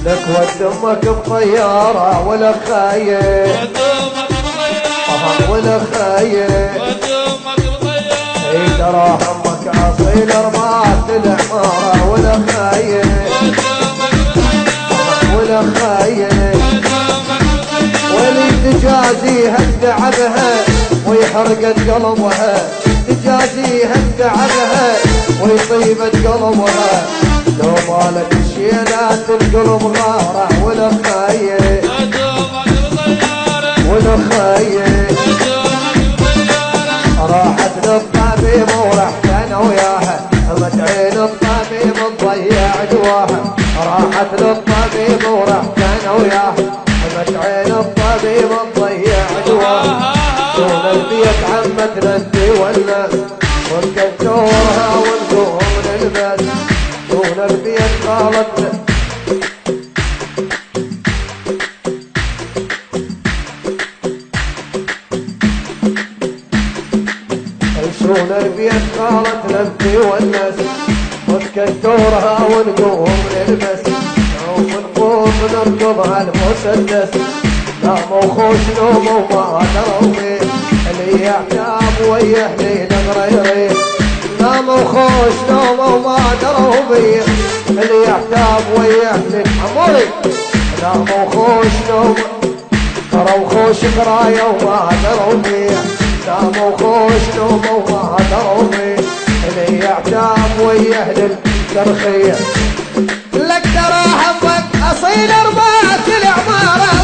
لك ودمك بطيارة ولا خايف، ودمك بطيارة ولا خايف، ودمك بطيارة اي دراهمك اصيل رمات العمارة ولا خايف، ودمك بطيارة ولا خايف، ودمك بطيارة ولي تجازيها تعبها ويحرقت قلبها، تجازيها تعبها ويطيبت قلبها، لو مالك الشيلات القلب غارة ولا خايف، ودمك بطيارة ولا خايف، ودمك بطيارة راحت للطبيب ورحت انا وياها، همت عين الطبيب تضيع دواها، راحت للطبيب ورحت انا وياها، همت عين الطبيب تضيع دواها، دون البيت عمتنا انت ولا ونكسورها ونقوم نلبس، دون البيت قالت شلون البيت قالت نبكي والناس وتكدورها ونقوم نلبس، ونقوم نركض على المسدس، ناموا خوش نوموا ما دروا فيه، اللي يعتاب ويحلي نغريري، ناموا خوش نوموا ما دروا فيه، اللي يعتاب ويحلي عموري، ناموا خوش نوم دروا خوش قرايه وما دروا فيه، ناموا خوش نوموا ما دروا فيه، اللي يعتاب ويهدل ترخيه، لك ترى حبك اصيل رباط العماره